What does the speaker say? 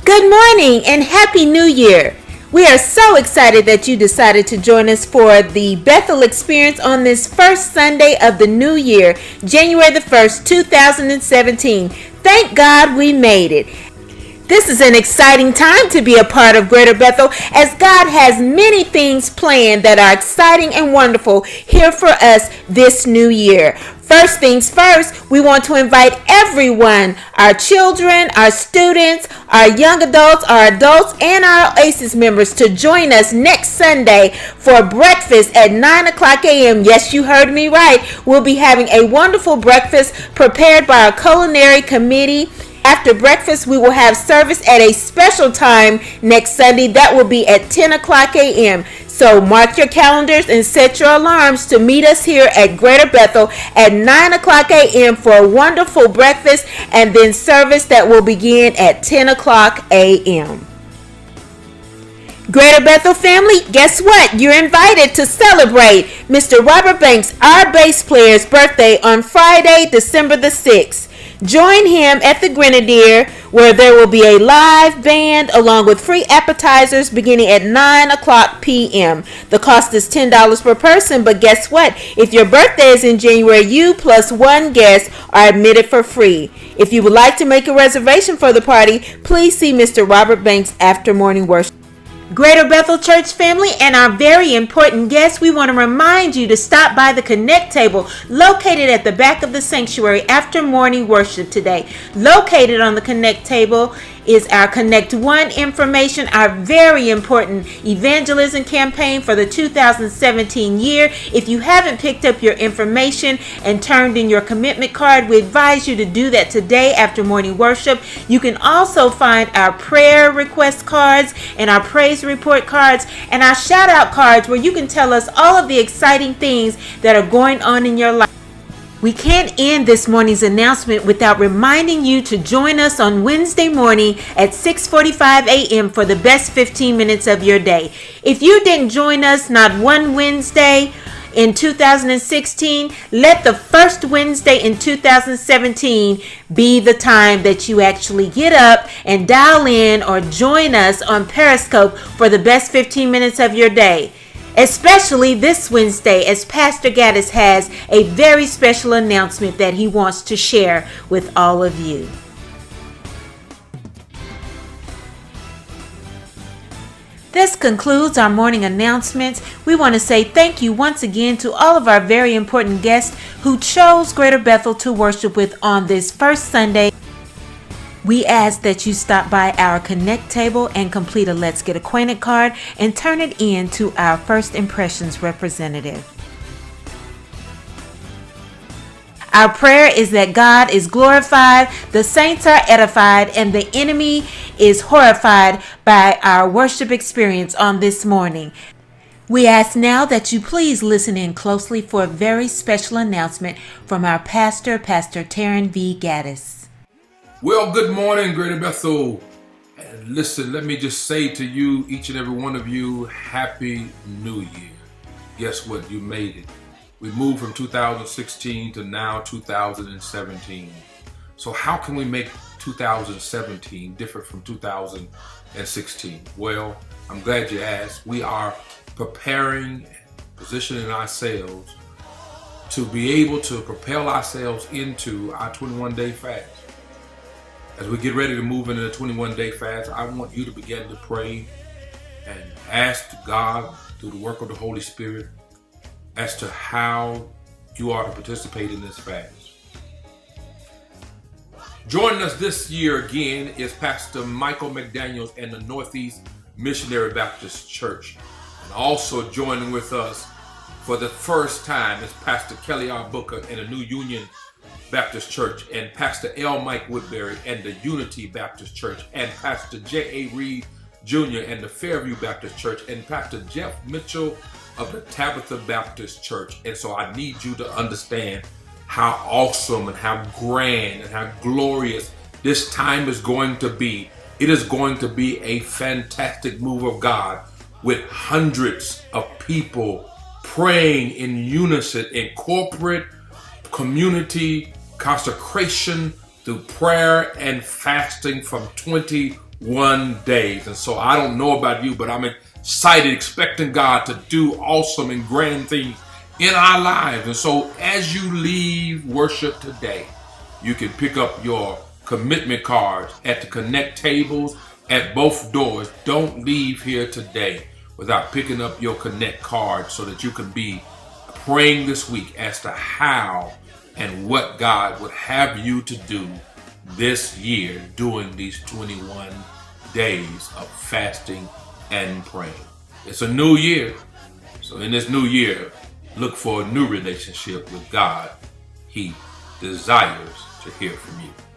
Good morning and Happy New Year. We are so excited that you decided to join us for the Bethel experience on this first Sunday of the new year, January the 1st, 2017. Thank God we made it. This is an exciting time to be a part of Greater Bethel, as God has many things planned that are exciting and wonderful here for us this new year. First things first, we want to invite everyone, our children, our students, our young adults, our adults, and our Oasis members to join us next Sunday for breakfast at 9 o'clock a.m. Yes, you heard me right. We'll be having a wonderful breakfast prepared by our culinary committee. After breakfast, we will have service at a special time next Sunday. That will be at 10 o'clock a.m. So mark your calendars and set your alarms to meet us here at Greater Bethel at 9 o'clock a.m. for a wonderful breakfast and then service that will begin at 10 o'clock a.m. Greater Bethel family, guess what? You're invited to celebrate Mr. Robert Banks, our bass player's birthday on Friday, December the 6th. Join him at the Grenadier, where there will be a live band along with free appetizers beginning at 9 o'clock p.m. The cost is $10 per person, but guess what? If your birthday is in January, you plus one guest are admitted for free. If you would like to make a reservation for the party, please see Mr. Robert Banks after morning worship. Greater Bethel Church family and our very important guests, we want to remind you to stop by the Connect table located at the back of the sanctuary after morning worship today. Located on the Connect table is our Connect One information, our very important evangelism campaign for the 2017 year. If you haven't picked up your information and turned in your commitment card, we advise you to do that today after morning worship. You can also find our prayer request cards and our praise report cards and our shout out cards where you can tell us all of the exciting things that are going on in your life. We can't end this morning's announcement without reminding you to join us on Wednesday morning at 6:45 a.m. for the best 15 minutes of your day. If you didn't join us not one Wednesday in 2016, let the first Wednesday in 2017 be the time that you actually get up and dial in or join us on Periscope for the best 15 minutes of your day. Especially this Wednesday, as Pastor Gaddis has a very special announcement that he wants to share with all of you. This concludes our morning announcements. We want to say thank you once again to all of our very important guests who chose Greater Bethel to worship with on this first Sunday. We ask that you stop by our Connect table and complete a Let's Get Acquainted card and turn it in to our First Impressions representative. Our prayer is that God is glorified, the saints are edified, and the enemy is horrified by our worship experience on this morning. We ask now that you please listen in closely for a very special announcement from our pastor, Pastor Taryn V. Gaddis. Well, good morning, Greater Bethel. And listen, let me just say to you, each and every one of you, Happy New Year. Guess what? You made it. We moved from 2016 to now 2017. So how can we make 2017 different from 2016? Well, I'm glad you asked. We are preparing, positioning ourselves to be able to propel ourselves into our 21-day fast. As we get ready to move into the 21-day fast, I want you to begin to pray and ask God through the work of the Holy Spirit as to how you are to participate in this fast. Joining us this year again is Pastor Michael McDaniels and the Northeast Missionary Baptist Church. And also joining with us for the first time is Pastor Kelly R. Booker and the New Union Baptist Church, and Pastor L. Mike Woodbury and the Unity Baptist Church, and Pastor J.A. Reed Jr. and the Fairview Baptist Church, and Pastor Jeff Mitchell of the Tabitha Baptist Church. And so I need you to understand how awesome and how grand and how glorious this time is going to be. It is going to be a fantastic move of God with hundreds of people praying in unison in corporate community consecration through prayer and fasting from 21 21 days. And so I don't know about you, but I'm excited, expecting God to do awesome and grand things in our lives. And so as you leave worship today, you can pick up your commitment cards at the connect tables at both doors. Don't leave here today without picking up your connect card so that you can be praying this week as to how and what God would have you to do this year during these 21 days of fasting and praying. It's a new year. So in this new year, look for a new relationship with God. He desires to hear from you.